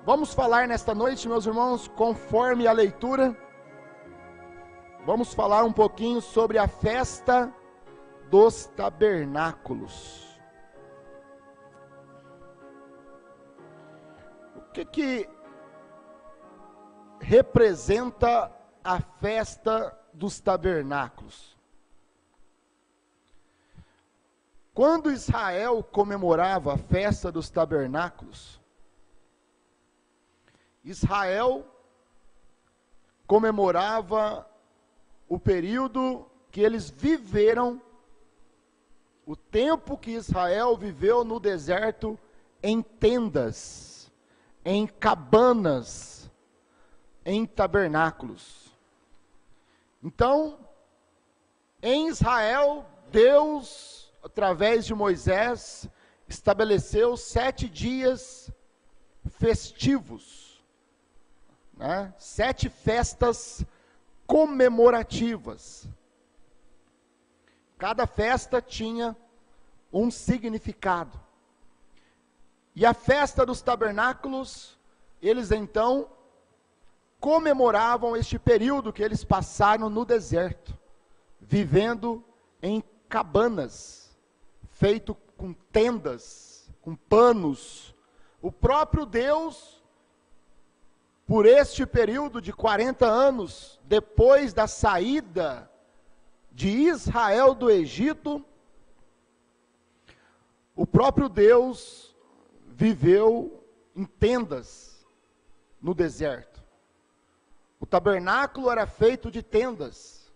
Vamos falar nesta noite, meus irmãos, conforme a leitura, vamos falar um pouquinho sobre a festa dos tabernáculos. O que representa a festa dos tabernáculos? Quando Israel comemorava a festa dos tabernáculos, Israel comemorava o período que eles viveram, o tempo que Israel viveu no deserto em tendas, em cabanas, em tabernáculos. Então, em Israel, Deus, através de Moisés, estabeleceu 7 dias festivos, 7 festas comemorativas. Cada festa tinha um significado. E a festa dos tabernáculos, eles então comemoravam este período que eles passaram no deserto, vivendo em cabanas, feito com tendas, com panos. O próprio Deus, por este período de 40 anos, depois da saída de Israel do Egito, o próprio Deus viveu em tendas no deserto. O tabernáculo era feito de tendas.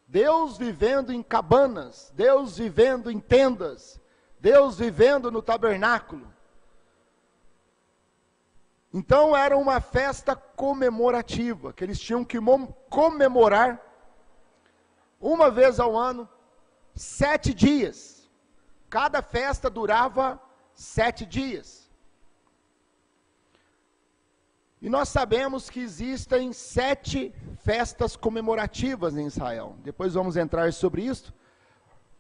Deus vivendo em cabanas, Deus vivendo em tendas, Deus vivendo no tabernáculo. Então era uma festa comemorativa, que eles tinham que comemorar uma vez ao ano, 7 dias. Cada festa durava 7 dias. E nós sabemos que existem 7 festas comemorativas em Israel. Depois vamos entrar sobre isso.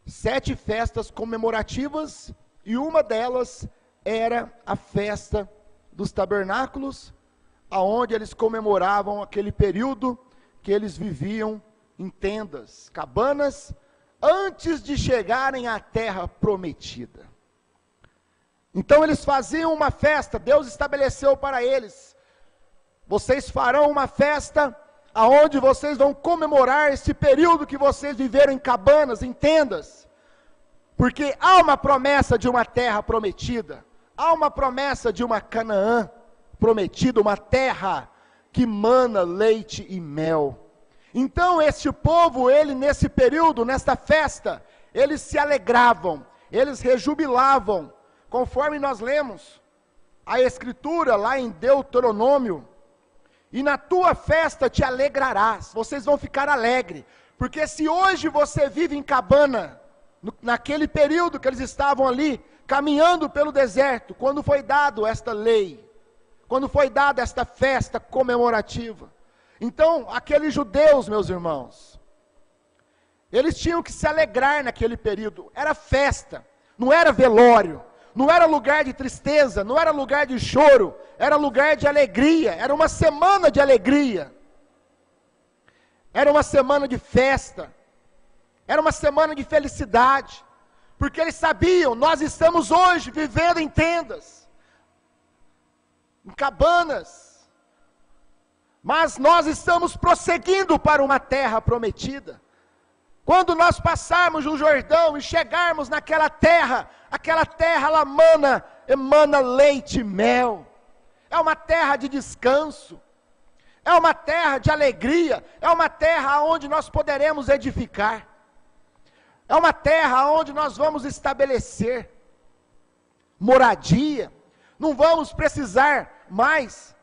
7 festas comemorativas, e uma delas era a festa dos tabernáculos, aonde eles comemoravam aquele período que eles viviam em tendas, cabanas, antes de chegarem à terra prometida. Então eles faziam uma festa, Deus estabeleceu para eles: vocês farão uma festa aonde vocês vão comemorar esse período que vocês viveram em cabanas, em tendas, porque há uma promessa de uma terra prometida. Há uma promessa de uma Canaã prometida, uma terra que mana leite e mel. Então este povo, ele nesse período, nesta festa, eles se alegravam, eles rejubilavam, conforme nós lemos a escritura lá em Deuteronômio: e na tua festa te alegrarás, vocês vão ficar alegres, porque se hoje você vive em cabana, naquele período que eles estavam ali, caminhando pelo deserto, quando foi dado esta lei, quando foi dada esta festa comemorativa, então aqueles judeus, meus irmãos, eles tinham que se alegrar naquele período. Era festa, não era velório, não era lugar de tristeza, não era lugar de choro, era lugar de alegria. Era uma semana de alegria, era uma semana de festa, era uma semana de felicidade, porque eles sabiam: nós estamos hoje vivendo em tendas, em cabanas, mas nós estamos prosseguindo para uma terra prometida. Quando nós passarmos no Jordão e chegarmos naquela terra, ela emana leite e mel. É uma terra de descanso, é uma terra de alegria, é uma terra onde nós poderemos edificar. É uma terra onde nós vamos estabelecer moradia. Não vamos precisar mais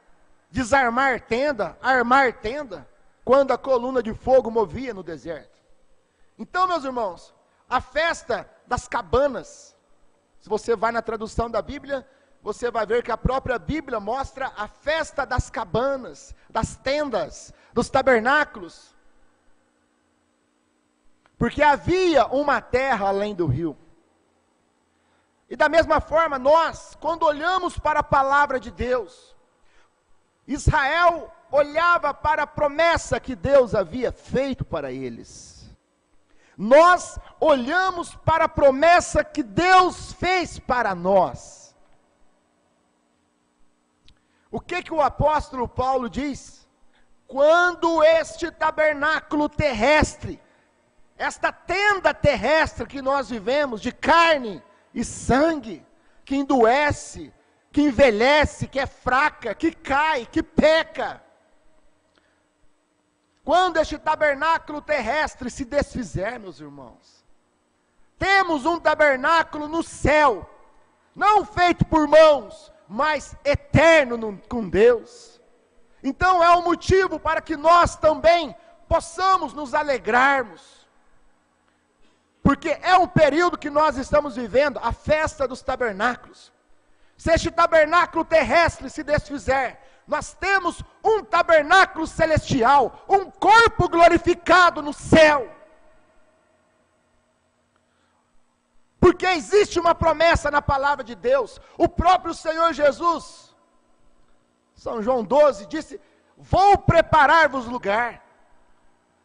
desarmar tenda, armar tenda, quando a coluna de fogo movia no deserto. Então, meus irmãos, a festa das cabanas, se você vai na tradução da Bíblia, você vai ver que a própria Bíblia mostra a festa das cabanas, das tendas, dos tabernáculos. Porque havia uma terra além do rio. E da mesma forma, nós, quando olhamos para a palavra de Deus, Israel olhava para a promessa que Deus havia feito para eles. Nós olhamos para a promessa que Deus fez para nós. O que o apóstolo Paulo diz? Quando este tabernáculo terrestre, esta tenda terrestre que nós vivemos, de carne e sangue, que endoece, que envelhece, que é fraca, que cai, que peca. Quando este tabernáculo terrestre se desfizer, meus irmãos, temos um tabernáculo no céu, não feito por mãos, mas eterno com Deus. Então é um motivo para que nós também possamos nos alegrarmos, porque é um período que nós estamos vivendo, a festa dos tabernáculos. Se este tabernáculo terrestre se desfizer, nós temos um tabernáculo celestial, um corpo glorificado no céu. Porque existe uma promessa na palavra de Deus. O próprio Senhor Jesus, São João 12, disse: vou preparar-vos lugar.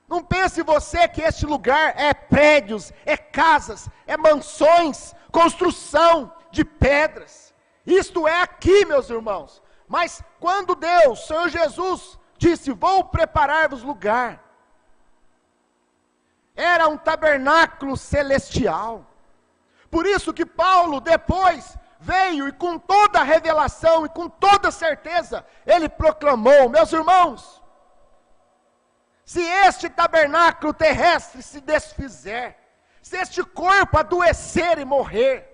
Não pense você que este lugar é prédios, é casas, é mansões, construção de pedras. Isto é aqui, meus irmãos. Mas quando Deus, Senhor Jesus, disse: vou preparar-vos lugar, era um tabernáculo celestial. Por isso que Paulo depois veio e com toda a revelação e com toda certeza, ele proclamou: meus irmãos, se este tabernáculo terrestre se desfizer, se este corpo adoecer e morrer,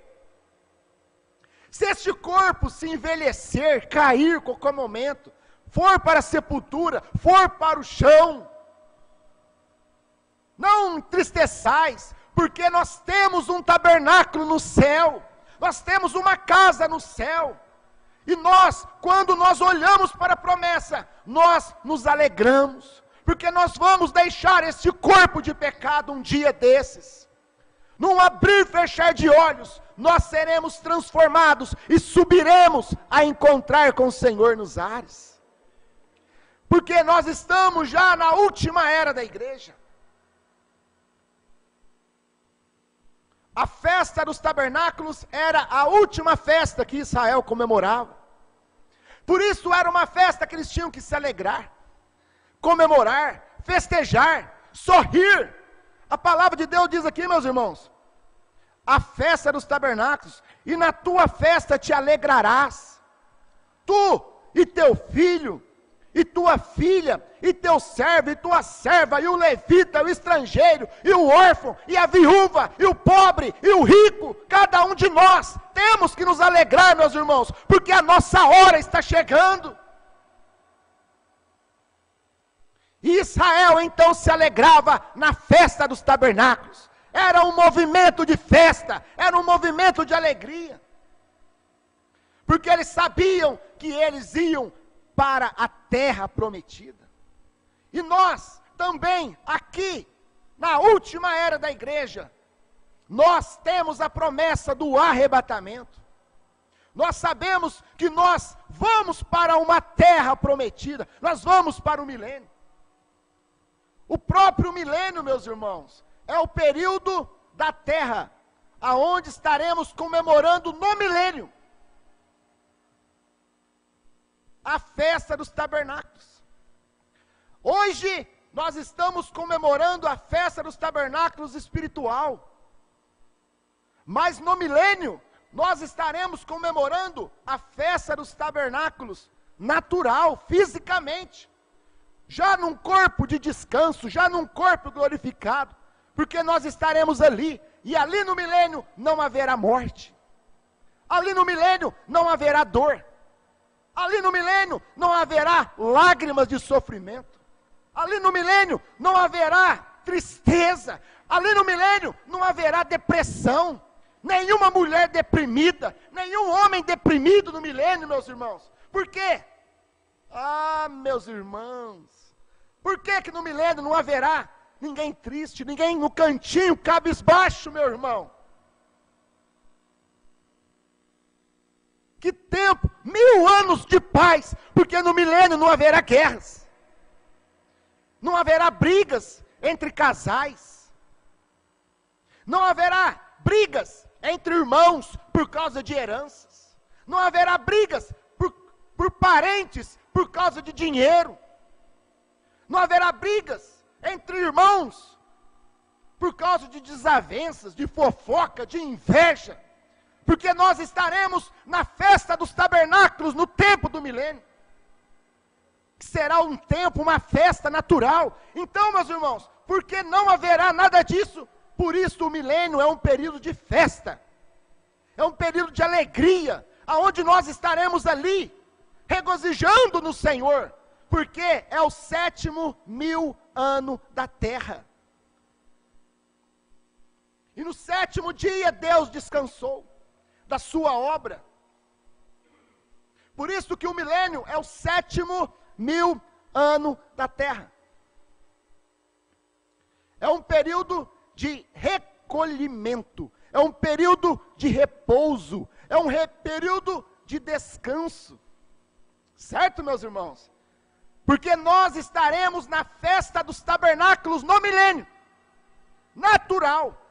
se este corpo se envelhecer, cair qualquer momento, for para a sepultura, for para o chão, não entristeçais, porque nós temos um tabernáculo no céu, nós temos uma casa no céu, e nós, quando nós olhamos para a promessa, nós nos alegramos, porque nós vamos deixar este corpo de pecado um dia desses. Num abrir e fechar de olhos, nós seremos transformados e subiremos a encontrar com o Senhor nos ares. Porque nós estamos já na última era da igreja. A festa dos tabernáculos era a última festa que Israel comemorava. Por isso era uma festa que eles tinham que se alegrar, comemorar, festejar, sorrir. A palavra de Deus diz aqui, meus irmãos, a festa dos tabernáculos, e na tua festa te alegrarás, tu e teu filho, e tua filha, e teu servo, e tua serva, e o levita, e o estrangeiro, e o órfão, e a viúva, e o pobre, e o rico, cada um de nós, temos que nos alegrar, meus irmãos, porque a nossa hora está chegando. E Israel então se alegrava na festa dos tabernáculos. Era um movimento de festa, era um movimento de alegria. Porque eles sabiam que eles iam para a terra prometida. E nós também, aqui, na última era da igreja, nós temos a promessa do arrebatamento. Nós sabemos que nós vamos para uma terra prometida, nós vamos para o milênio. O próprio milênio, meus irmãos, é o período da terra, aonde estaremos comemorando no milênio a festa dos tabernáculos. Hoje nós estamos comemorando a festa dos tabernáculos espiritual, mas no milênio nós estaremos comemorando a festa dos tabernáculos natural, fisicamente, já num corpo de descanso, já num corpo glorificado, porque nós estaremos ali, e ali no milênio não haverá morte, ali no milênio não haverá dor, ali no milênio não haverá lágrimas de sofrimento, ali no milênio não haverá tristeza, ali no milênio não haverá depressão, nenhuma mulher deprimida, nenhum homem deprimido no milênio, meus irmãos. Por quê? Ah, meus irmãos, por que no milênio não haverá ninguém triste, ninguém no cantinho, cabisbaixo, meu irmão? Que tempo! 1000 anos de paz, porque no milênio não haverá guerras, não haverá brigas entre casais, não haverá brigas entre irmãos por causa de heranças, não haverá brigas por parentes por causa de dinheiro, não haverá brigas entre irmãos por causa de desavenças, de fofoca, de inveja, porque nós estaremos na festa dos tabernáculos no tempo do milênio, que será um tempo, uma festa natural. Então, meus irmãos, porque não haverá nada disso, por isso o milênio é um período de festa, é um período de alegria, aonde nós estaremos ali, regozijando no Senhor, porque é o 7.000 ano da terra. E no 7º dia Deus descansou da sua obra. Por isso que o milênio é o 7.000 ano da terra. É um período de recolhimento, é um período de repouso, é um período de descanso. Certo, meus irmãos? Porque nós estaremos na festa dos tabernáculos no milênio, natural.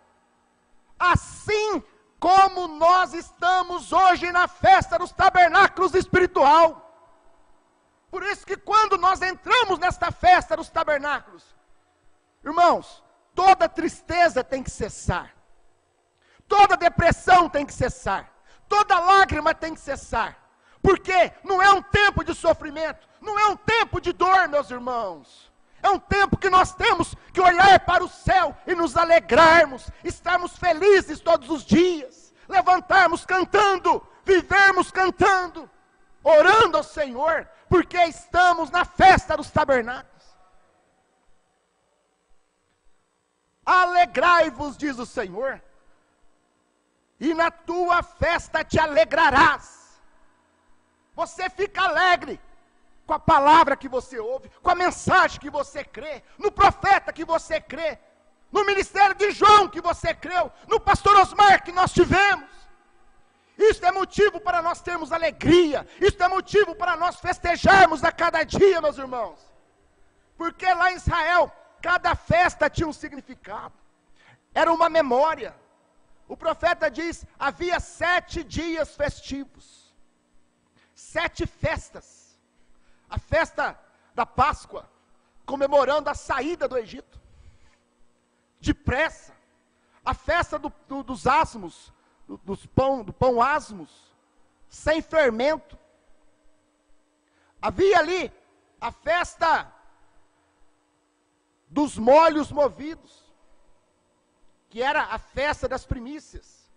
Assim como nós estamos hoje na festa dos tabernáculos espiritual. Por isso que quando nós entramos nesta festa dos tabernáculos, irmãos, toda tristeza tem que cessar, toda depressão tem que cessar, toda lágrima tem que cessar, porque não é um tempo de sofrimento, não é um tempo de dor, meus irmãos, é um tempo que nós temos que olhar para o céu e nos alegrarmos, estarmos felizes todos os dias, levantarmos cantando, vivermos cantando, orando ao Senhor, porque estamos na festa dos tabernáculos. Alegrai-vos, diz o Senhor, e na tua festa te alegrarás. Você fica alegre com a palavra que você ouve, com a mensagem que você crê, no profeta que você crê, no ministério de João que você creu, no pastor Osmar que nós tivemos. Isso é motivo para nós termos alegria, isso é motivo para nós festejarmos a cada dia, meus irmãos. Porque lá em Israel, cada festa tinha um significado, era uma memória. O profeta diz, havia 7 dias festivos, 7 festas. A festa da Páscoa, comemorando a saída do Egito, depressa. A festa dos asmos, do pão asmos, sem fermento. Havia ali a festa dos molhos movidos, que era a festa das primícias.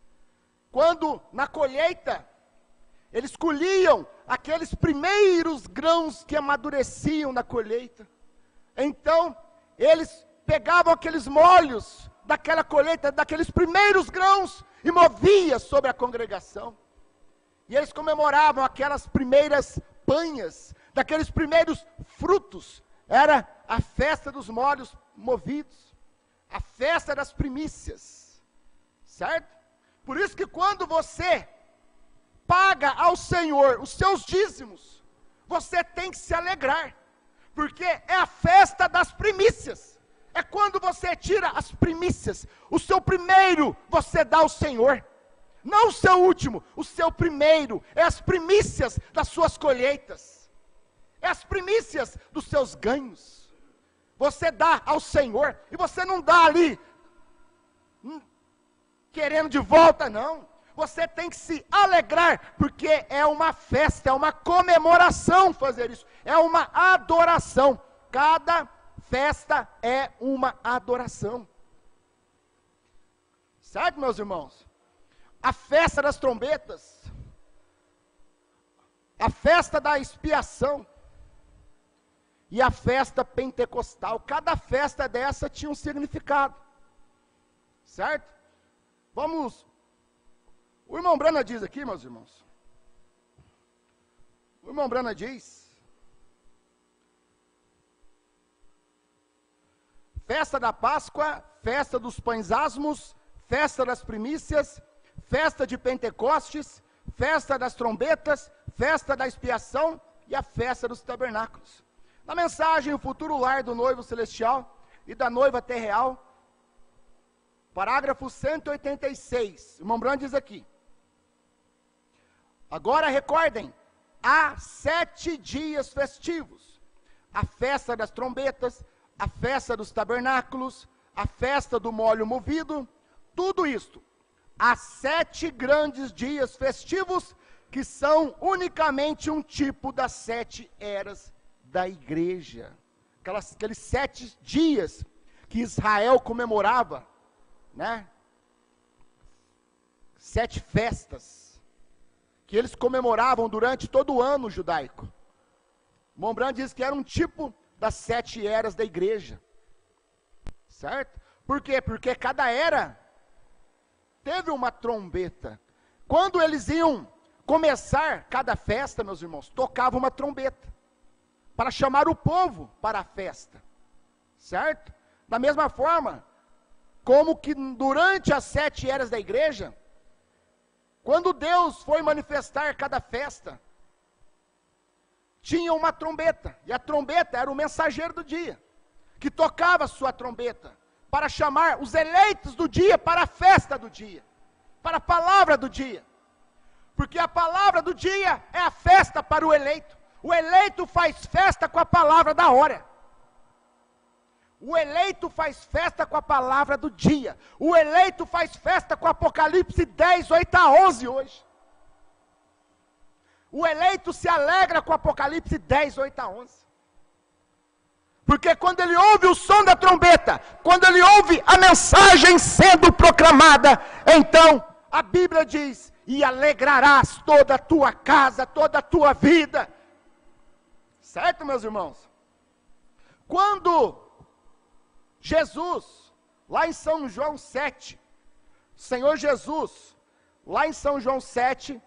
Quando na colheita, eles colhiam aqueles primeiros grãos que amadureciam na colheita. Então, eles pegavam aqueles molhos daquela colheita, daqueles primeiros grãos, e moviam sobre a congregação. E eles comemoravam aquelas primeiras panhas, daqueles primeiros frutos. Era a festa dos molhos movidos, a festa das primícias, certo? Por isso que quando você paga ao Senhor os seus dízimos, você tem que se alegrar, porque é a festa das primícias, é quando você tira as primícias, o seu primeiro você dá ao Senhor, não o seu último, o seu primeiro, é as primícias das suas colheitas, é as primícias dos seus ganhos, você dá ao Senhor, e você não dá ali, querendo de volta não, você tem que se alegrar, porque é uma festa, é uma comemoração fazer isso, é uma adoração, cada festa é uma adoração, certo, meus irmãos? A festa das trombetas, a festa da expiação, e a festa pentecostal, cada festa dessa tinha um significado, certo? Vamos, o irmão Brana diz aqui, meus irmãos, o irmão Brana diz, festa da Páscoa, festa dos pães asmos, festa das primícias, festa de Pentecostes, festa das trombetas, festa da expiação e a festa dos tabernáculos. Na mensagem, o futuro lar do noivo celestial e da noiva terreal, parágrafo 186, o irmão Branham diz aqui: agora recordem, há 7 dias festivos: a festa das trombetas, a festa dos tabernáculos, a festa do molho movido, tudo isto. Há 7 grandes dias festivos que são unicamente um tipo das 7 eras da igreja. Aqueles 7 dias que Israel comemorava, né? 7 festas que eles comemoravam durante todo o ano judaico. Mombran diz que era um tipo das 7 eras da igreja, certo? Por quê? Porque cada era teve uma trombeta. Quando eles iam começar cada festa, meus irmãos, tocava uma trombeta para chamar o povo para a festa, certo? Da mesma forma, como que durante as 7 eras da igreja, quando Deus foi manifestar cada festa, tinha uma trombeta, e a trombeta era o mensageiro do dia, que tocava a sua trombeta, para chamar os eleitos do dia para a festa do dia, para a palavra do dia, porque a palavra do dia é a festa para o eleito faz festa com a palavra da hora, o eleito faz festa com a palavra do dia, o eleito faz festa com Apocalipse 10, 8 a 11 hoje, o eleito se alegra com Apocalipse 10, 8 a 11, porque quando ele ouve o som da trombeta, quando ele ouve a mensagem sendo proclamada, então a Bíblia diz: e alegrarás toda a tua casa, toda a tua vida, certo, meus irmãos? Quando Jesus, lá em São João 7, Senhor Jesus, lá em São João 7,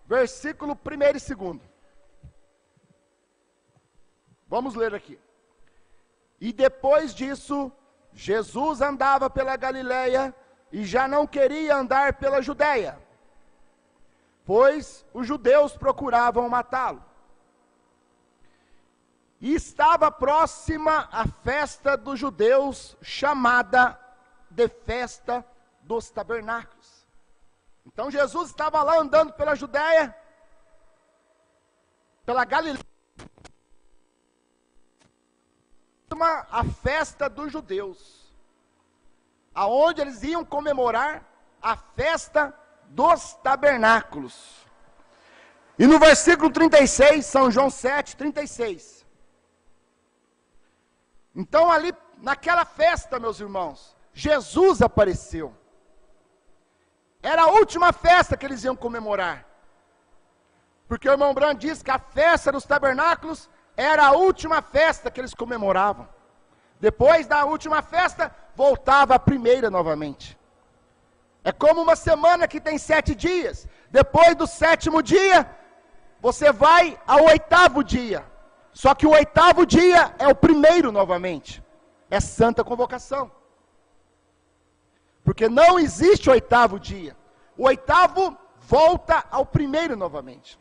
versículo 1 e 2, vamos ler aqui. E depois disso, Jesus andava pela Galileia, e já não queria andar pela Judeia, pois os judeus procuravam matá-lo. E estava próxima a festa dos judeus, chamada de festa dos tabernáculos. Então Jesus estava lá andando pela Judeia, pela Galileia, a festa dos judeus, aonde eles iam comemorar a festa dos tabernáculos. E no versículo 36, São João 7, 36. Então ali, naquela festa, meus irmãos, Jesus apareceu. Era a última festa que eles iam comemorar. Porque o irmão Branham diz que a festa dos tabernáculos era a última festa que eles comemoravam. Depois da última festa, voltava a primeira novamente. É como uma semana que tem 7 dias. Depois do 7º dia, você vai ao 8º dia. Só que o 8º dia é o primeiro novamente. É santa convocação. Porque não existe o 8º dia. O 8º volta ao primeiro novamente.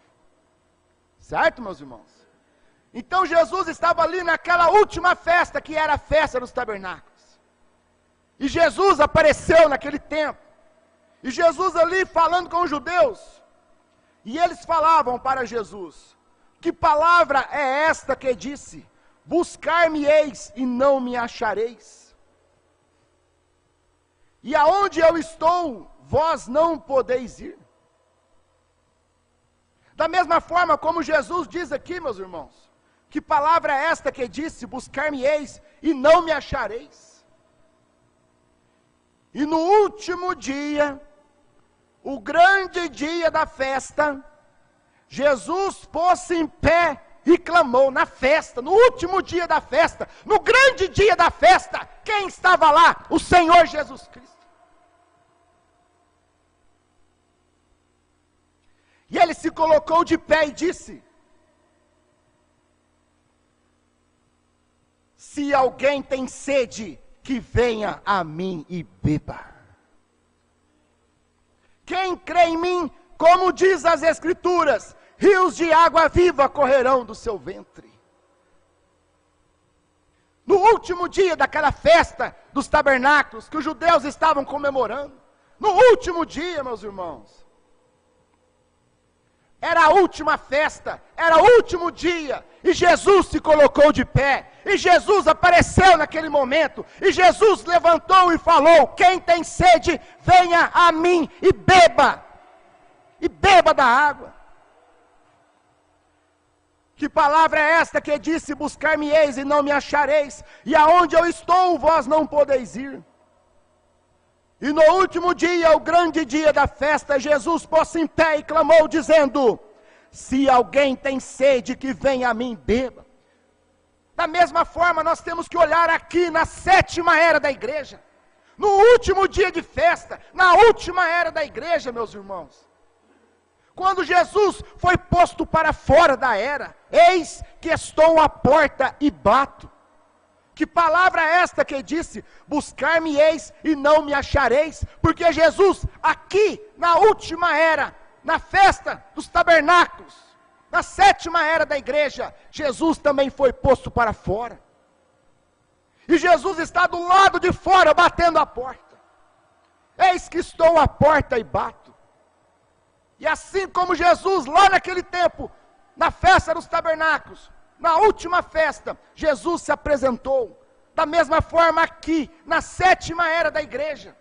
Certo, meus irmãos? Então Jesus estava ali naquela última festa, que era a festa dos tabernáculos. E Jesus apareceu naquele tempo. E Jesus ali falando com os judeus. E eles falavam para Jesus: que palavra é esta que disse: buscar-me-eis e não me achareis? E aonde eu estou, vós não podeis ir. Da mesma forma como Jesus diz aqui, meus irmãos, que palavra é esta que disse: buscar-me-eis e não me achareis? E no último dia, o grande dia da festa, Jesus pôs-se em pé e clamou na festa, no último dia da festa, no grande dia da festa. Quem estava lá? O Senhor Jesus Cristo. E ele se colocou de pé e disse: se alguém tem sede, que venha a mim e beba. Quem crê em mim, como diz as Escrituras, rios de água viva correrão do seu ventre. No último dia daquela festa dos tabernáculos, que os judeus estavam comemorando, no último dia, meus irmãos, era a última festa, era o último dia, e Jesus se colocou de pé, e Jesus apareceu naquele momento, e Jesus levantou e falou: quem tem sede, venha a mim e beba da água. Que palavra é esta que disse: buscar-me-eis e não me achareis, e aonde eu estou, vós não podeis ir? E no último dia, o grande dia da festa, Jesus pôs-se em pé e clamou, dizendo: se alguém tem sede, que venha a mim, beba. Da mesma forma, nós temos que olhar aqui na sétima era da igreja, no último dia de festa, na última era da igreja, meus irmãos. Quando Jesus foi posto para fora da era: eis que estou à porta e bato. Que palavra é esta que disse: buscar-me-eis e não me achareis? Porque Jesus, aqui na última era, na festa dos tabernáculos, na sétima era da igreja, Jesus também foi posto para fora. E Jesus está do lado de fora batendo a porta. Eis que estou à porta e bato. E assim como Jesus lá naquele tempo, na festa dos tabernáculos, na última festa, Jesus se apresentou. Da mesma forma aqui, na sétima era da igreja,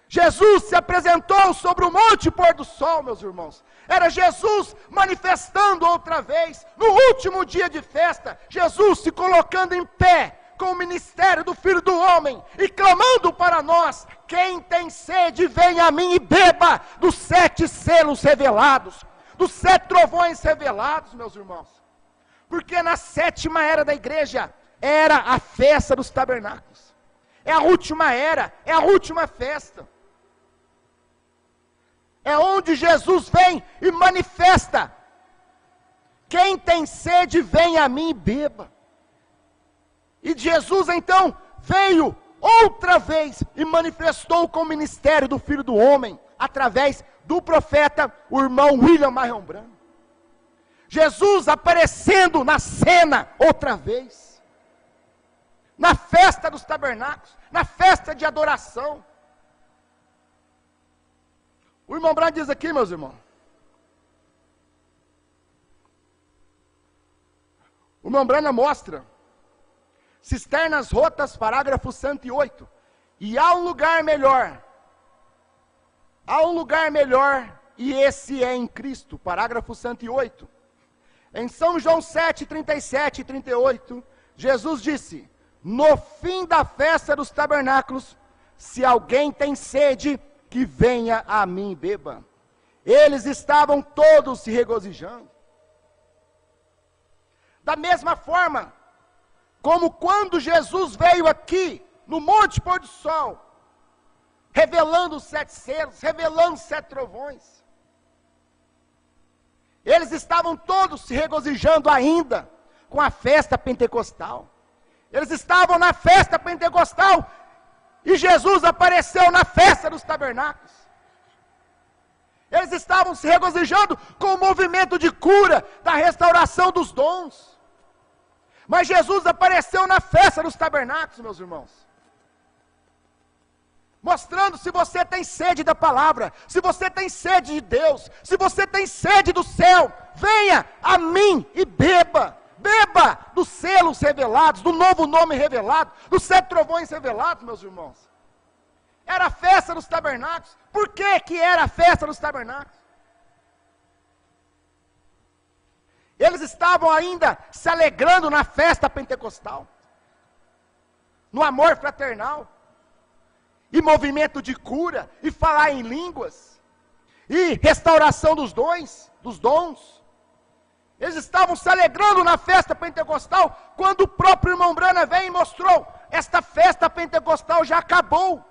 Jesus se apresentou sobre o monte pôr do sol, meus irmãos. Era Jesus manifestando outra vez, no último dia de festa, Jesus se colocando em pé, com o ministério do Filho do Homem, e clamando para nós: quem tem sede, venha a mim e beba dos 7 selos revelados, dos 7 trovões revelados, meus irmãos. Porque na sétima era da igreja, era a festa dos tabernáculos. É a última era, é a última festa. É onde Jesus vem e manifesta: quem tem sede, venha a mim e beba. E Jesus então veio outra vez e manifestou com o ministério do Filho do Homem, através do profeta, o irmão William Marion Branham. Jesus aparecendo na cena outra vez, na festa dos tabernáculos, na festa de adoração. O irmão Branham diz aqui, meus irmãos, o irmão Branham mostra cisternas rotas, parágrafo 108, e há um lugar melhor, e esse é em Cristo, parágrafo 108. Em São João 7, 37 e 38, Jesus disse: no fim da festa dos tabernáculos, se alguém tem sede, que venha a mim e beba. Eles estavam todos se regozijando. Da mesma forma, como quando Jesus veio aqui, no Monte Pôr do Sol, revelando os 7 selos, revelando os 7 trovões, eles estavam todos se regozijando ainda com a festa pentecostal. Eles estavam na festa pentecostal e Jesus apareceu na festa dos tabernáculos. Eles estavam se regozijando com o movimento de cura, da restauração dos dons. Mas Jesus apareceu na festa dos tabernáculos, meus irmãos, mostrando: se você tem sede da palavra, se você tem sede de Deus, se você tem sede do céu, venha a mim e beba. Beba dos selos revelados, do novo nome revelado, dos 7 trovões revelados, meus irmãos. Era a festa dos tabernáculos. Por que era a festa dos tabernáculos? Eles estavam ainda se alegrando na festa pentecostal, no amor fraternal, e movimento de cura, e falar em línguas, e restauração dos dons. Eles estavam se alegrando na festa pentecostal, quando o próprio irmão Branham veio e mostrou: esta festa pentecostal já acabou,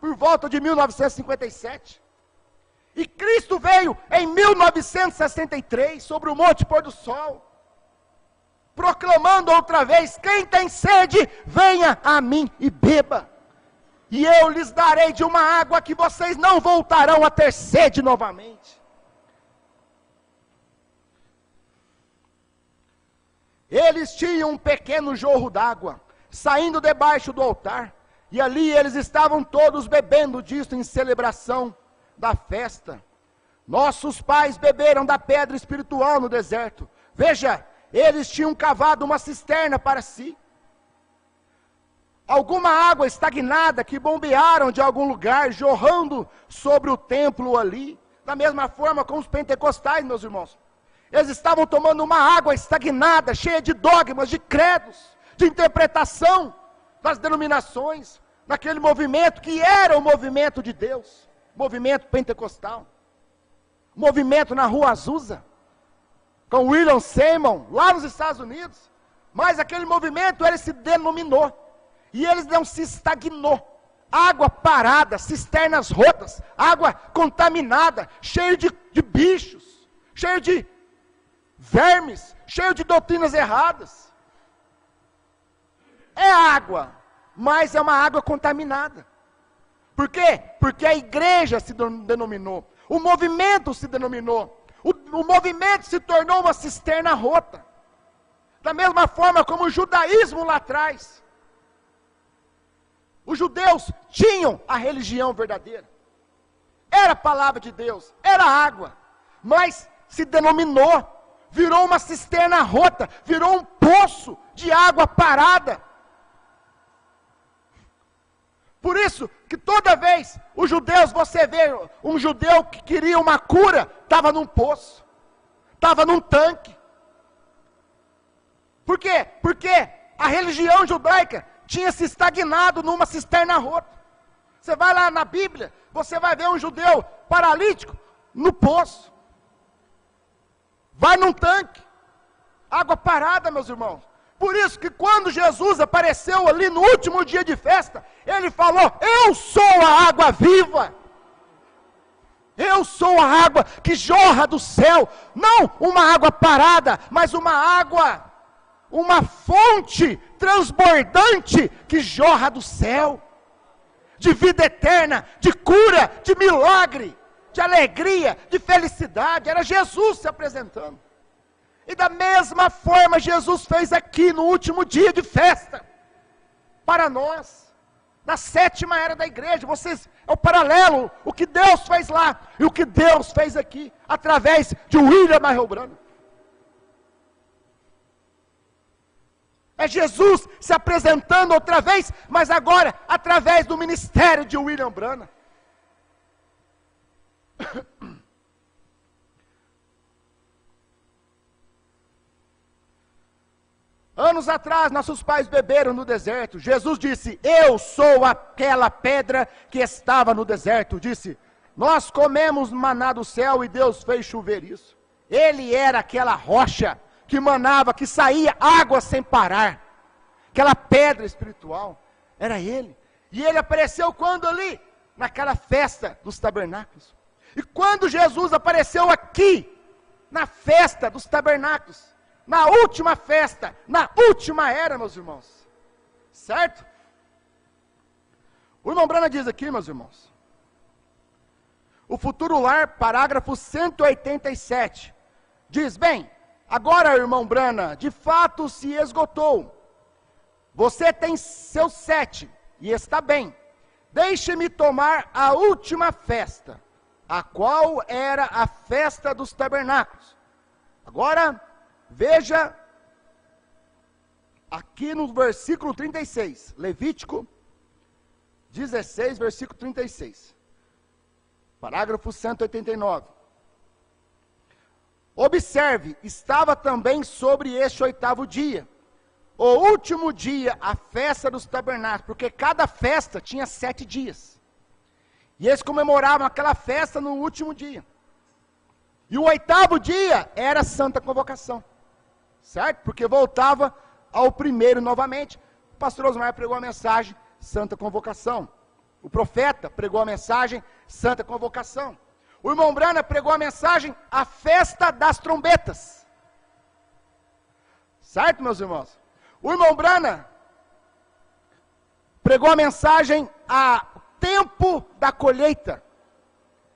por volta de 1957. E Cristo veio em 1963, sobre o Monte Pôr do Sol, proclamando outra vez: quem tem sede, venha a mim e beba. E eu lhes darei de uma água que vocês não voltarão a ter sede novamente. Eles tinham um pequeno jorro d'água, saindo debaixo do altar, e ali eles estavam todos bebendo disto em celebração da festa. Nossos pais beberam da pedra espiritual no deserto. Veja, eles tinham cavado uma cisterna para si. Alguma água estagnada que bombearam de algum lugar, jorrando sobre o templo ali. Da mesma forma com os pentecostais, meus irmãos. Eles estavam tomando uma água estagnada, cheia de dogmas, de credos, de interpretação das denominações, naquele movimento que era o movimento de Deus, movimento pentecostal, movimento na Rua Azusa, com William Seymour, lá nos Estados Unidos. Mas aquele movimento, ele se denominou, e ele não se estagnou. Água parada, cisternas rotas, água contaminada, cheio de bichos, cheio de vermes, cheio de doutrinas erradas. É água, mas é uma água contaminada. Por quê? Porque a igreja se denominou, o movimento se denominou, o movimento se tornou uma cisterna rota. Da mesma forma como o judaísmo lá atrás. Os judeus tinham a religião verdadeira. Era a palavra de Deus, era água, mas se denominou, virou uma cisterna rota, virou um poço de água parada. Por isso que toda vez os judeus, você vê um judeu que queria uma cura, estava num poço, estava num tanque. Por quê? Porque a religião judaica tinha se estagnado numa cisterna rota. Você vai lá na Bíblia, você vai ver um judeu paralítico no poço. Vai num tanque, água parada, meus irmãos. Por isso que quando Jesus apareceu ali no último dia de festa, ele falou: eu sou a água viva. Eu sou a água que jorra do céu. Não uma água parada, mas uma água, uma fonte transbordante que jorra do céu. De vida eterna, de cura, de milagre, de alegria, de felicidade. Era Jesus se apresentando. E da mesma forma Jesus fez aqui no último dia de festa, para nós, na sétima era da igreja. Vocês, é o paralelo, o que Deus fez lá, e o que Deus fez aqui, através de William Marion Branham. É Jesus se apresentando outra vez, mas agora, através do ministério de William Branham. Anos atrás, nossos pais beberam no deserto. Jesus disse: eu sou aquela pedra que estava no deserto. Disse: nós comemos maná do céu e Deus fez chover isso. Ele era aquela rocha que manava, que saía água sem parar. Aquela pedra espiritual. Era ele. E ele apareceu quando ali? Naquela festa dos tabernáculos. E quando Jesus apareceu aqui, na festa dos tabernáculos, na última festa, na última era, meus irmãos, certo? O irmão Branham diz aqui, meus irmãos, o Futuro Lar, parágrafo 187, diz: bem, agora, irmão Branham, de fato se esgotou, você tem seus 7, e está bem, deixe-me tomar a última festa, a qual era a festa dos tabernáculos. Agora, veja, aqui no versículo 36, Levítico 16, versículo 36, parágrafo 189. Observe, estava também sobre este 8º dia, o último dia, a festa dos tabernáculos, porque cada festa tinha 7 dias, e eles comemoravam aquela festa no último dia, e o 8º dia era a Santa Convocação. Certo? Porque voltava ao primeiro novamente. O pastor Osmar pregou a mensagem, Santa Convocação. O profeta pregou a mensagem, Santa Convocação. O irmão Branham pregou a mensagem, a festa das trombetas. Certo, meus irmãos? O irmão Branham pregou a mensagem, a tempo da colheita.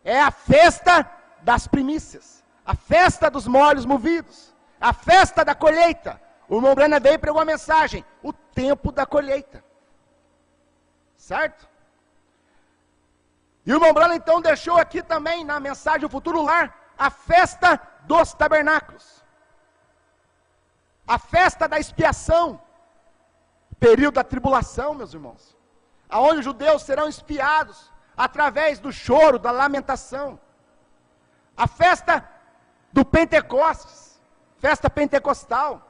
É a festa das primícias. A festa dos molhos movidos. A festa da colheita, O irmão Branham veio e pregou uma mensagem, o tempo da colheita. Certo? E o irmão Branham então deixou aqui também, na mensagem do Futuro Lar, a festa dos tabernáculos. A festa da expiação. Período da tribulação, meus irmãos. Aonde os judeus serão espiados, através do choro, da lamentação. A festa do Pentecostes, festa pentecostal.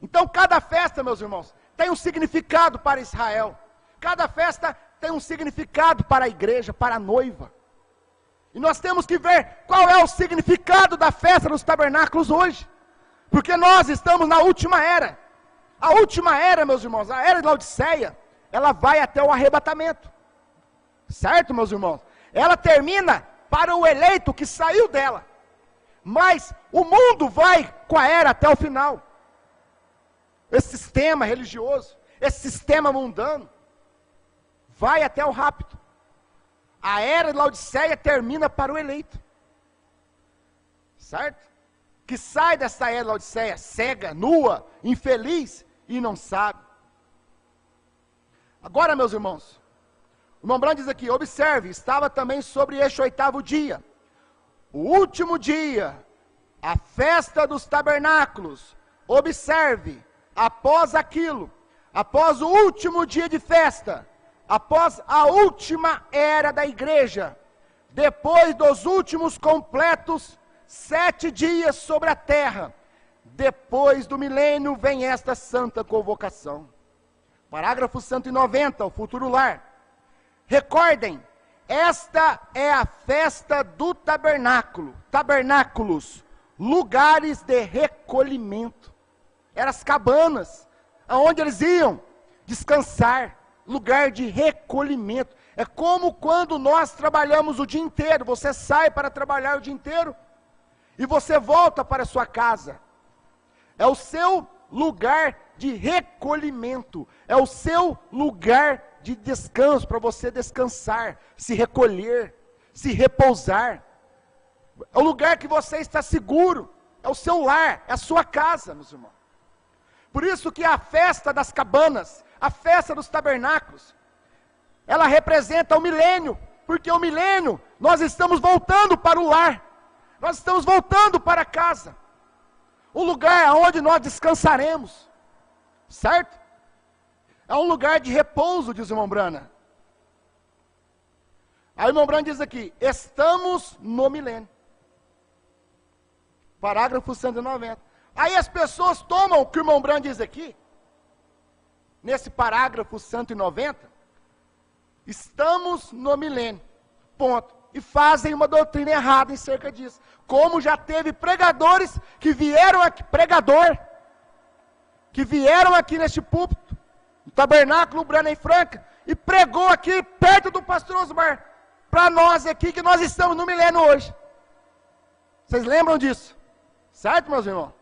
Então cada festa, meus irmãos, tem um significado para Israel. Cada festa tem um significado para a igreja, para a noiva. E nós temos que ver qual é o significado da festa dos tabernáculos hoje. Porque nós estamos na última era. A última era, meus irmãos, a era de Laodiceia, ela vai até o arrebatamento. Certo, meus irmãos? Ela termina para o eleito que saiu dela. Mas o mundo vai com a era até o final. Esse sistema religioso, esse sistema mundano, vai até o rapto. A era de Laodiceia termina para o eleito. Certo? Que sai dessa era de Laodiceia cega, nua, infeliz e não sabe. Agora, meus irmãos, o irmão Branham diz aqui, observe, estava também sobre este 8º dia, o último dia, a festa dos tabernáculos. Observe, após aquilo, após o último dia de festa, após a última era da igreja, depois dos últimos completos 7 dias sobre a terra, depois do milênio vem esta santa convocação. Parágrafo 190, o Futuro Lar. Recordem, esta é a festa do tabernáculo, tabernáculos, lugares de recolhimento. Eram as cabanas, aonde eles iam descansar, lugar de recolhimento. É como quando nós trabalhamos o dia inteiro, você sai para trabalhar o dia inteiro, e você volta para a sua casa. É o seu lugar de recolhimento, é o seu lugar de descanso, para você descansar, se recolher, se repousar. É o lugar que você está seguro, é o seu lar, é a sua casa, meus irmãos. Por isso que a festa das cabanas, a festa dos tabernáculos, ela representa o milênio, porque o milênio, nós estamos voltando para o lar, nós estamos voltando para casa, o lugar onde nós descansaremos, certo? É um lugar de repouso, diz o irmão Branham. Aí o irmão Branham diz aqui, estamos no milênio. Parágrafo 190. Aí as pessoas tomam o que o irmão Branham diz aqui, nesse parágrafo 190, estamos no milênio, ponto. E fazem uma doutrina errada em cerca disso. Como já teve pregadores que vieram aqui, que vieram aqui neste púlpito, no tabernáculo Branham e Franca, e pregou aqui perto do pastor Osmar, para nós aqui, que nós estamos no milênio hoje. Vocês lembram disso? Certo, meus irmãos?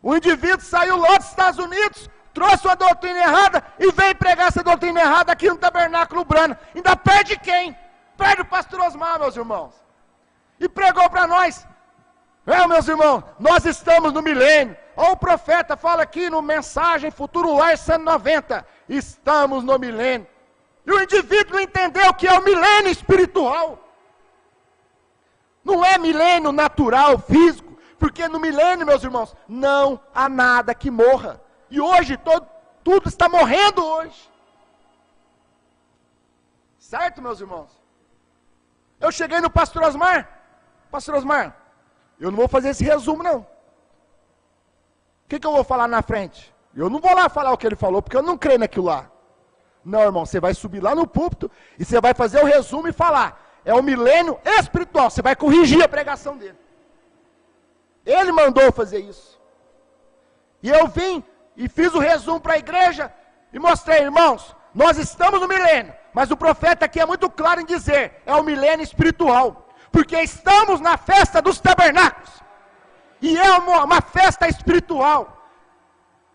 O indivíduo saiu lá dos Estados Unidos, trouxe uma doutrina errada, e veio pregar essa doutrina errada aqui no tabernáculo Branham. Ainda perde quem? Perde o pastor Osmar, meus irmãos. E pregou para nós. Meus irmãos, nós estamos no milênio. Ó, o profeta fala aqui no Mensagem Futuro Lar 190. Estamos no milênio. E o indivíduo não entendeu que é o milênio espiritual. Não é milênio natural, físico. Porque no milênio, meus irmãos, não há nada que morra. E hoje, tudo está morrendo hoje. Certo, meus irmãos? Eu cheguei no pastor Osmar. Pastor Osmar, eu não vou fazer esse resumo não. O que eu vou falar na frente? Eu não vou lá falar o que ele falou, porque eu não creio naquilo lá. Não, irmão, você vai subir lá no púlpito, e você vai fazer o resumo e falar, é o milênio espiritual, você vai corrigir a pregação dele. Ele mandou fazer isso. E eu vim, e fiz o resumo para a igreja, e mostrei, irmãos, nós estamos no milênio, mas o profeta aqui é muito claro em dizer, é o milênio espiritual. Porque estamos na festa dos tabernáculos. E é uma festa espiritual.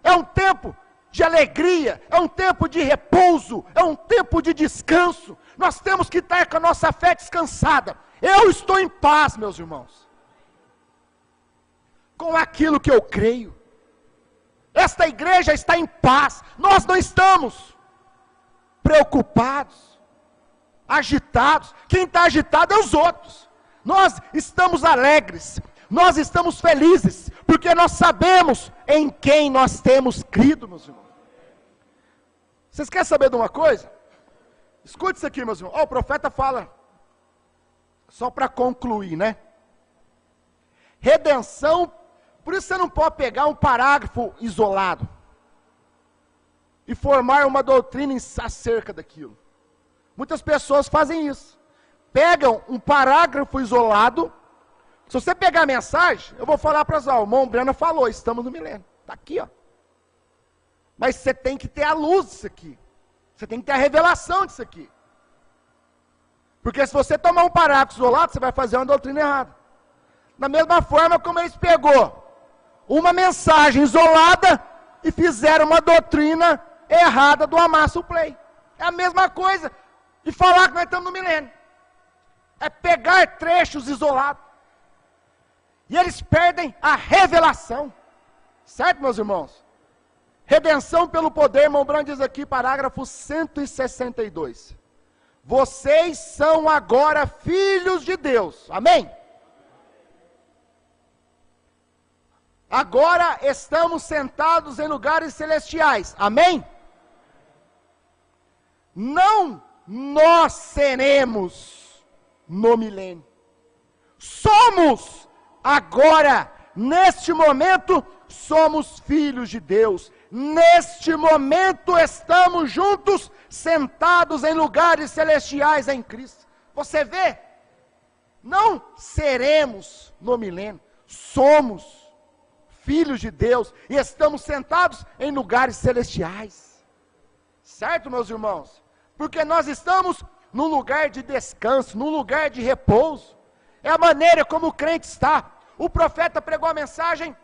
É um tempo de alegria, é um tempo de repouso, é um tempo de descanso. Nós temos que estar com a nossa fé descansada. Eu estou em paz, meus irmãos, com aquilo que eu creio. Esta igreja está em paz. Nós não estamos preocupados, agitados. Quem está agitado é os outros. Nós estamos alegres, nós estamos felizes, porque nós sabemos em quem nós temos crido, meus irmãos. Vocês querem saber de uma coisa? Escute isso aqui, meus irmãos. O profeta fala, só para concluir, né? Redenção, por isso você não pode pegar um parágrafo isolado e formar uma doutrina acerca daquilo. Muitas pessoas fazem isso. Pegam um parágrafo isolado. Se você pegar a mensagem, eu vou falar para o irmão Breno falou, estamos no milênio. Está aqui, ó. Mas você tem que ter a luz disso aqui. Você tem que ter a revelação disso aqui. Porque se você tomar um parágrafo isolado, você vai fazer uma doutrina errada. Da mesma forma como eles pegou uma mensagem isolada e fizeram uma doutrina errada do Amassa o Play. É a mesma coisa de falar que nós estamos no milênio. É pegar trechos isolados. E eles perdem a revelação. Certo, meus irmãos? Redenção pelo poder, irmão Brando diz aqui, parágrafo 162. Vocês são agora filhos de Deus. Amém? Agora estamos sentados em lugares celestiais. Amém? Não nós seremos no milênio. Somos agora, neste momento, somos filhos de Deus. Neste momento estamos juntos, sentados em lugares celestiais em Cristo. Você vê? Não seremos no milênio. Somos filhos de Deus e estamos sentados em lugares celestiais. Certo, meus irmãos? Porque nós estamos num lugar de descanso, num lugar de repouso. É a maneira como o crente está. O profeta pregou a mensagem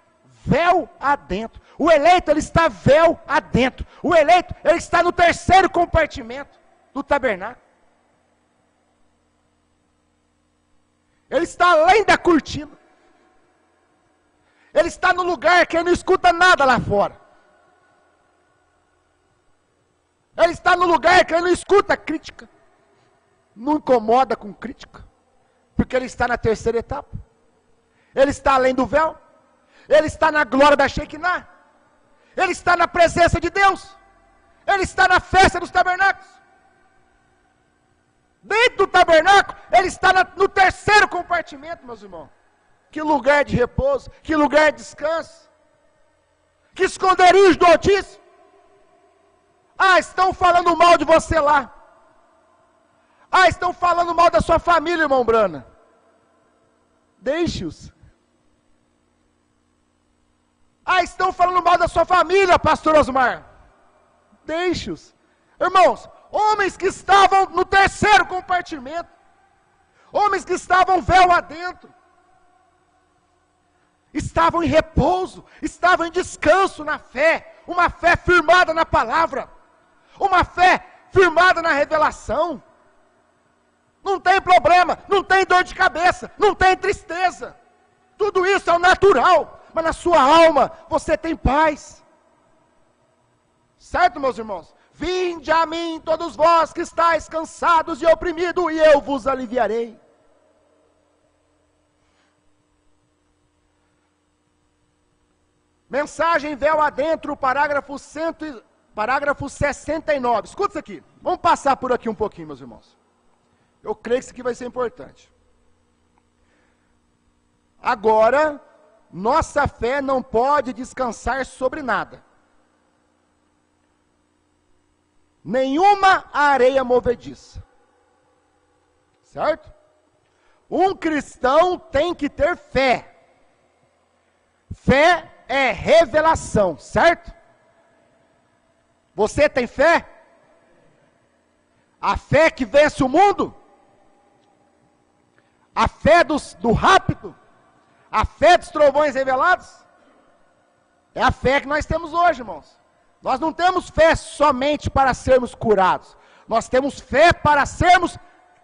véu adentro. O eleito, ele está véu adentro. O eleito, ele está no terceiro compartimento do tabernáculo. Ele está além da cortina. Ele está no lugar que ele não escuta nada lá fora. Ele está no lugar que ele não escuta crítica. Não incomoda com crítica. Porque ele está na terceira etapa. Ele está além do véu. Ele está na glória da Shekinah. Ele está na presença de Deus. Ele está na festa dos tabernáculos. Dentro do tabernáculo, ele está no terceiro compartimento, meus irmãos. Que lugar de repouso, que lugar de descanso. Que esconderijo do Altíssimo. Ah, estão falando mal de você lá. Ah, estão falando mal da sua família, irmão Brana. Deixe-os. Ah, estão falando mal da sua família, pastor Osmar. Deixe-os. Irmãos, homens que estavam no terceiro compartimento. Homens que estavam véu adentro. Estavam em repouso, estavam em descanso na fé. Uma fé firmada na palavra. Uma fé firmada na revelação. Não tem problema, não tem dor de cabeça, não tem tristeza. Tudo isso é o natural, mas na sua alma você tem paz. Certo, meus irmãos? Vinde a mim todos vós que estáis cansados e oprimidos, e eu vos aliviarei. Mensagem véu adentro, parágrafo 69. Escuta isso aqui. Vamos passar por aqui um pouquinho, meus irmãos. Eu creio que isso aqui vai ser importante. Agora, nossa fé não pode descansar sobre nada. Nenhuma areia movediça. Certo? Um cristão tem que ter fé. Fé é revelação, certo? Você tem fé? A fé que vence o mundo? A fé do rápido? A fé dos trovões revelados? É a fé que nós temos hoje, irmãos. Nós não temos fé somente para sermos curados. Nós temos fé para sermos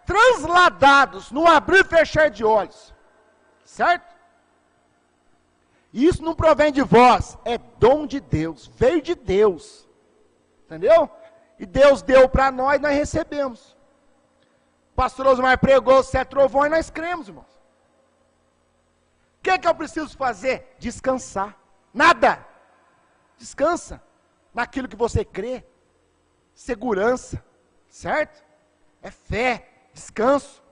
transladados no abrir e fechar de olhos. Certo? Isso não provém de vós, é dom de Deus, veio de Deus. Entendeu? E Deus deu para nós recebemos. O pastor Osmar pregou os 7 trovões e nós cremos, irmãos. O que eu preciso fazer? Descansar. Nada. Descansa naquilo que você crê. Segurança. Certo? É fé, descanso.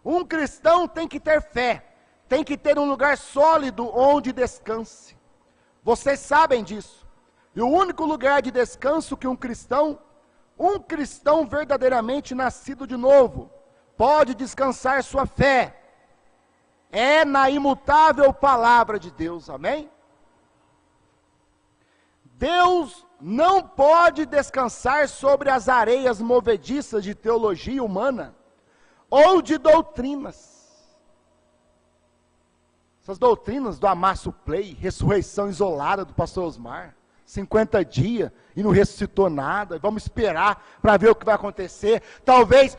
Um cristão tem que ter fé. Tem que ter um lugar sólido onde descanse. Vocês sabem disso. E o único lugar de descanso que um cristão verdadeiramente nascido de novo, pode descansar sua fé, é na imutável palavra de Deus, amém? Deus não pode descansar sobre as areias movediças de teologia humana, ou de doutrinas. Essas doutrinas do Amasso Play, ressurreição isolada do pastor Osmar, 50 dias e não ressuscitou nada, vamos esperar para ver o que vai acontecer. Talvez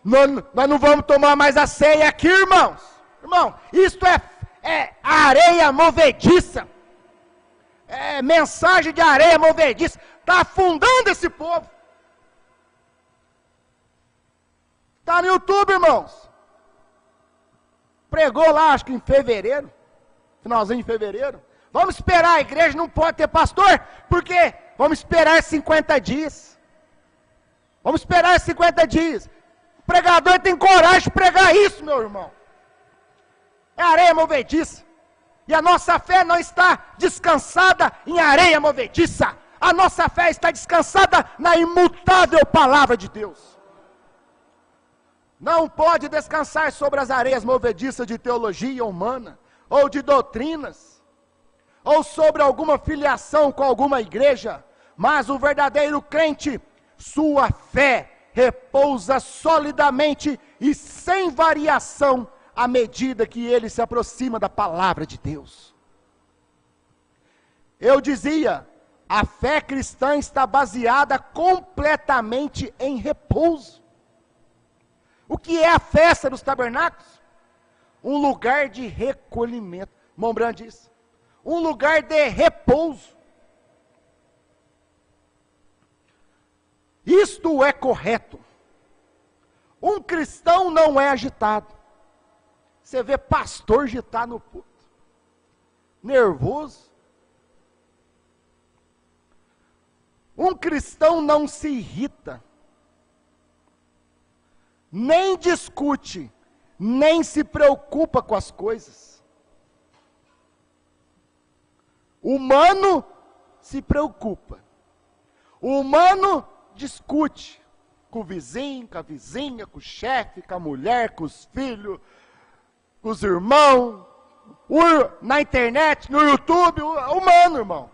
nós não vamos tomar mais a ceia aqui, irmãos. Irmão, isto é areia movediça. É mensagem de areia movediça. Está afundando esse povo. Está no YouTube, irmãos. Pregou lá, acho que em fevereiro, finalzinho de fevereiro. Vamos esperar, a igreja não pode ter pastor, porque vamos esperar 50 dias. Vamos esperar 50 dias. O pregador tem coragem de pregar isso, meu irmão. É areia movediça. E a nossa fé não está descansada em areia movediça. A nossa fé está descansada na imutável palavra de Deus. Não pode descansar sobre as areias movediças de teologia humana, ou de doutrinas, ou sobre alguma filiação com alguma igreja, mas o verdadeiro crente, sua fé repousa solidamente e sem variação à medida que ele se aproxima da palavra de Deus. Eu dizia, a fé cristã está baseada completamente em repouso. O que é a festa dos tabernáculos? Um lugar de recolhimento. Irmão Brand diz, um lugar de repouso. Isto é correto. Um cristão não é agitado. Você vê pastor agitado no púlpito, nervoso. Um cristão não se irrita, nem discute, nem se preocupa com as coisas. O humano se preocupa. O humano discute com o vizinho, com a vizinha, com o chefe, com a mulher, com os filhos, com os irmãos, na internet, no YouTube, humano, irmão.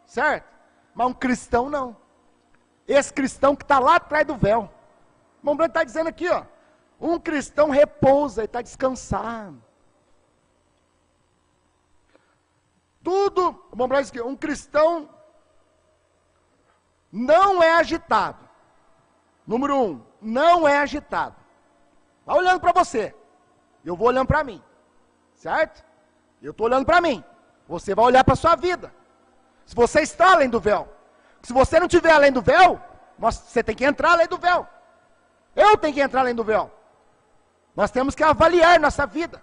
Certo? Mas um cristão não. Esse cristão que está lá atrás do véu. O irmão Branco está dizendo aqui, ó. Um cristão repousa, ele está descansado. Tudo, o irmão Branco diz aqui, um cristão não é agitado. Número 1, não é agitado. Vai olhando para você. Eu vou olhando para mim. Certo? Eu estou olhando para mim. Você vai olhar para a sua vida. Se você está além do véu. Se você não estiver além do véu, você tem que entrar além do véu. Eu tenho que entrar além do véu. Nós temos que avaliar nossa vida.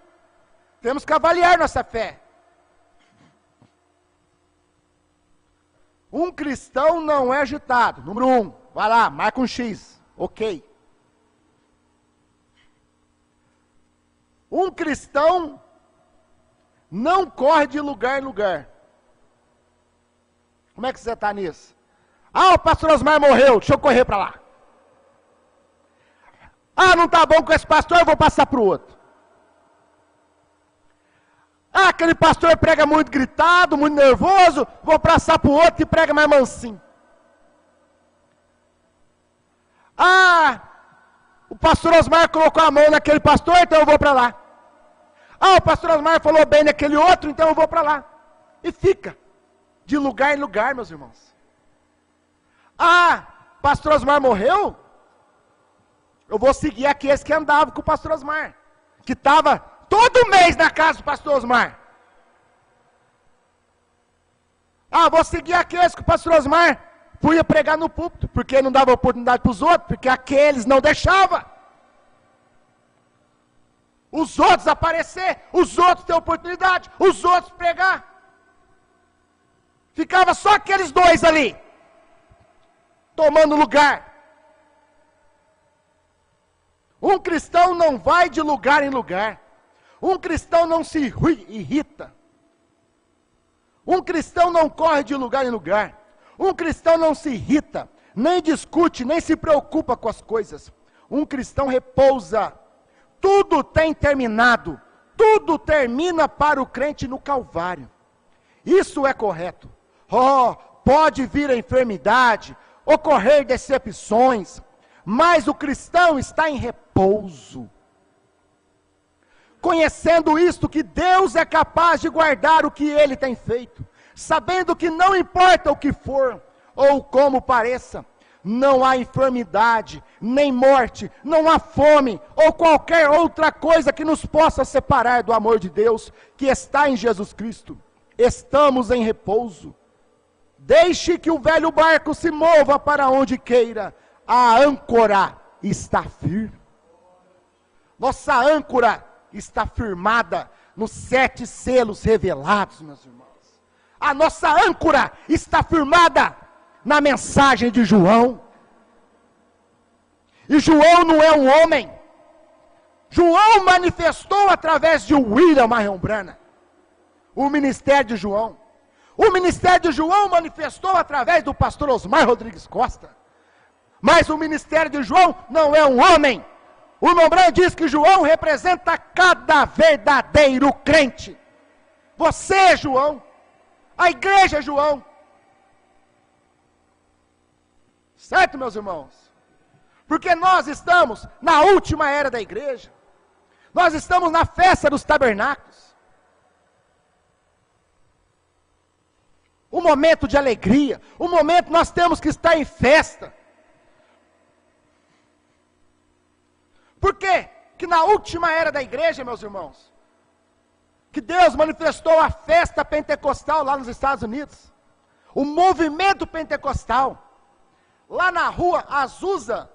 Temos que avaliar nossa fé. Um cristão não é agitado. Número 1, vai lá, marca um X. Ok. Um cristão não corre de lugar em lugar. Como é que você está nisso? Ah, o pastor Osmar morreu, deixa eu correr para lá. Ah, não está bom com esse pastor, eu vou passar para o outro. Ah, aquele pastor prega muito gritado, muito nervoso, vou passar para o outro que prega mais mansinho. Ah, o pastor Osmar colocou a mão naquele pastor, então eu vou para lá. Ah, o pastor Osmar falou bem naquele outro, então eu vou para lá. E fica, de lugar em lugar, meus irmãos. Ah, pastor Osmar morreu? Eu vou seguir aqueles que andavam com o pastor Osmar, que estava todo mês na casa do pastor Osmar. Ah, vou seguir aqueles que o pastor Osmar punha pregar no púlpito, porque não dava oportunidade para os outros, porque aqueles não deixavam. Os outros aparecer, os outros ter oportunidade, os outros pregar. Ficava só aqueles dois ali, tomando lugar. Um cristão não vai de lugar em lugar. Um cristão não se irrita. Um cristão não corre de lugar em lugar. Um cristão não se irrita, nem discute, nem se preocupa com as coisas. Um cristão repousa. Tudo tem terminado. Tudo termina para o crente no Calvário. Isso é correto. Oh, pode vir a enfermidade, ocorrer decepções, mas o cristão está em repouso. Conhecendo isto, que Deus é capaz de guardar o que Ele tem feito, sabendo que não importa o que for, ou como pareça, não há enfermidade, nem morte, não há fome, ou qualquer outra coisa que nos possa separar do amor de Deus, que está em Jesus Cristo. Estamos em repouso. Deixe que o velho barco se mova para onde queira, a âncora está firme. Nossa âncora está firmada nos 7 selos revelados, meus irmãos. A nossa âncora está firmada na mensagem de João. E João não é um homem. João manifestou através de William Marion Branham o ministério de João. O ministério de João manifestou através do pastor Osmar Rodrigues Costa. Mas o ministério de João não é um homem. O irmão Branham diz que João representa cada verdadeiro crente. Você é João. A igreja é João. Certo, meus irmãos? Porque nós estamos na última era da igreja. Nós estamos na festa dos tabernáculos. Um momento de alegria. Um momento nós temos que estar em festa. Por quê? Que na última era da igreja, meus irmãos, que Deus manifestou a festa pentecostal lá nos Estados Unidos, o movimento pentecostal, lá na rua Azusa,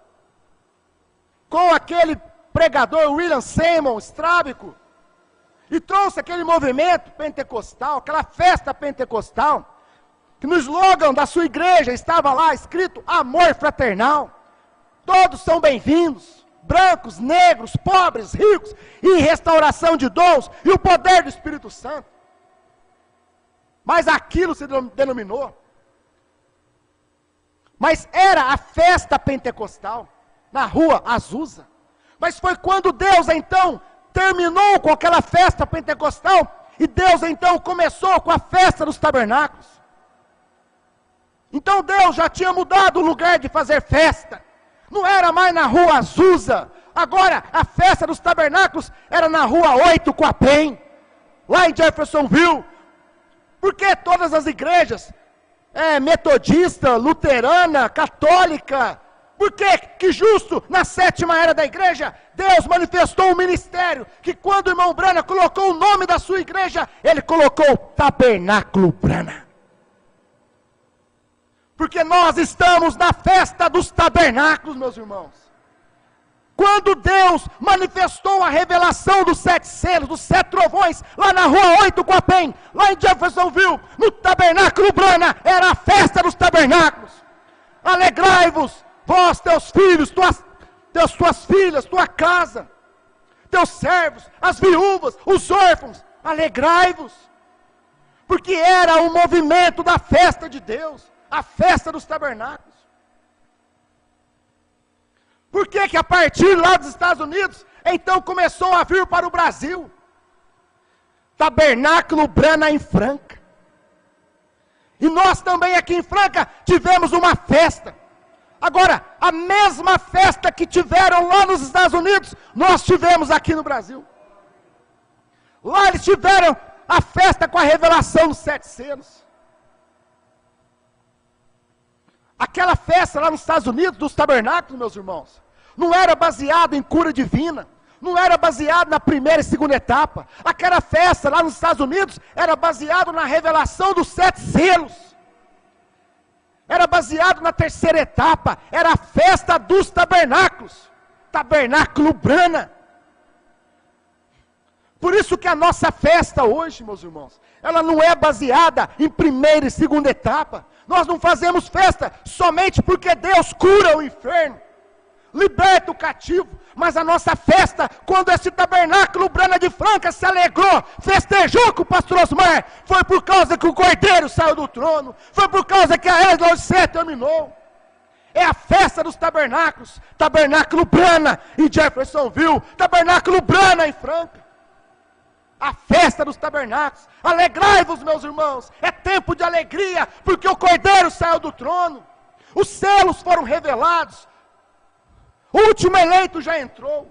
com aquele pregador William Seymour, estrábico, e trouxe aquele movimento pentecostal, aquela festa pentecostal, que no slogan da sua igreja estava lá escrito amor fraternal, todos são bem-vindos, brancos, negros, pobres, ricos, e restauração de dons, e o poder do Espírito Santo. Mas aquilo se denominou. Mas era a festa pentecostal, na rua Azusa. Mas foi quando Deus então terminou com aquela festa pentecostal, e Deus então começou com a festa dos tabernáculos. Então Deus já tinha mudado o lugar de fazer festa. Não era mais na rua Azusa. Agora a festa dos tabernáculos era na rua 8 Coapem, lá em Jeffersonville. Porque todas as igrejas, metodista, luterana, católica, porque que justo na 7ª era da igreja, Deus manifestou um ministério, que quando o irmão Branham colocou o nome da sua igreja, ele colocou Tabernáculo Branham. Porque nós estamos na festa dos tabernáculos, meus irmãos. Quando Deus manifestou a revelação dos 7 selos, dos 7 trovões, lá na rua 8 Coapem, lá em Jeffersonville, no Tabernáculo Branham, era a festa dos tabernáculos. Alegrai-vos, vós, teus filhos, tuas filhas, tua casa, teus servos, as viúvas, os órfãos, alegrai-vos. Porque era o movimento da festa de Deus. A festa dos tabernáculos. Por que a partir lá dos Estados Unidos, então começou a vir para o Brasil? Tabernáculo Branham em Franca. E nós também aqui em Franca tivemos uma festa. Agora, a mesma festa que tiveram lá nos Estados Unidos, nós tivemos aqui no Brasil. Lá eles tiveram a festa com a revelação dos 7 selos. Aquela festa lá nos Estados Unidos, dos tabernáculos, meus irmãos, não era baseado em cura divina, não era baseado na primeira e segunda etapa. Aquela festa lá nos Estados Unidos era baseado na revelação dos 7 selos. Era baseado na terceira etapa, era a festa dos tabernáculos, tabernáculo Brana. Por isso que a nossa festa hoje, meus irmãos, ela não é baseada em primeira e segunda etapa. Nós não fazemos festa somente porque Deus cura o enfermo, liberta o cativo, mas a nossa festa, quando esse tabernáculo Brana de Franca se alegrou, festejou com o pastor Osmar, foi por causa que o cordeiro saiu do trono, foi por causa que a era da Odisseia terminou. É a festa dos tabernáculos, tabernáculo Brana em Jeffersonville, tabernáculo Brana em Franca. A festa dos tabernáculos, alegrai-vos, meus irmãos, é tempo de alegria, porque o cordeiro saiu do trono, os selos foram revelados, o último eleito já entrou.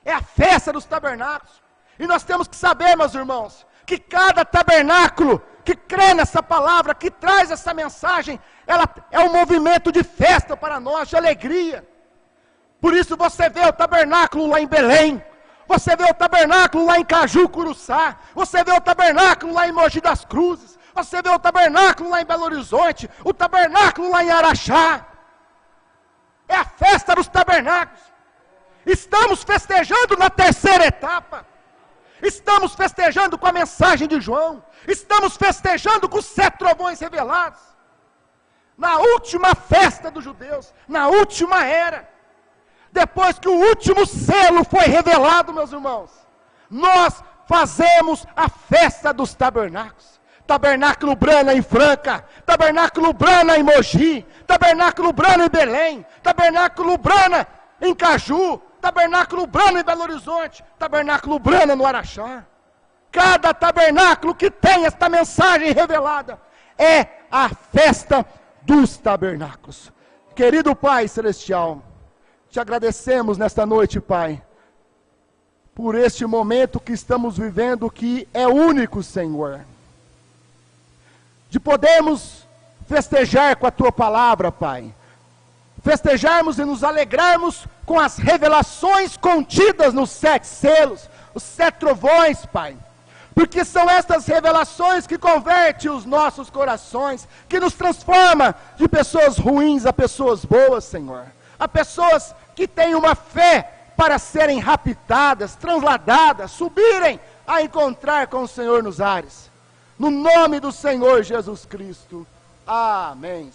É a festa dos tabernáculos. E nós temos que saber, meus irmãos, que cada tabernáculo que crê nessa palavra, que traz essa mensagem, ela é um movimento de festa para nós, de alegria. Por isso você vê o tabernáculo lá em Belém, você vê o tabernáculo lá em Caju, Curuçá, você vê o tabernáculo lá em Mogi das Cruzes, você vê o tabernáculo lá em Belo Horizonte, o tabernáculo lá em Araxá. É a festa dos tabernáculos. Estamos festejando na terceira etapa. Estamos festejando com a mensagem de João. Estamos festejando com os 7 trovões revelados. Na última festa dos judeus, na última era. Depois que o último selo foi revelado, meus irmãos, nós fazemos a festa dos tabernáculos. Tabernáculo Brana em Franca, tabernáculo Brana em Mogi, tabernáculo Brana em Belém, tabernáculo Brana em Caju, tabernáculo Brana em Belo Horizonte, tabernáculo Brana no Araxá. Cada tabernáculo que tem esta mensagem revelada é a festa dos tabernáculos. Querido Pai Celestial, te agradecemos nesta noite, Pai, por este momento que estamos vivendo, que é único, Senhor, de podermos festejar com a Tua palavra, Pai, festejarmos e nos alegrarmos com as revelações contidas nos 7 selos, os 7 trovões, Pai, porque são estas revelações que convertem os nossos corações, que nos transforma de pessoas ruins a pessoas boas, Senhor, a pessoas que têm uma fé para serem raptadas, transladadas, subirem a encontrar com o Senhor nos ares. No nome do Senhor Jesus Cristo. Amém.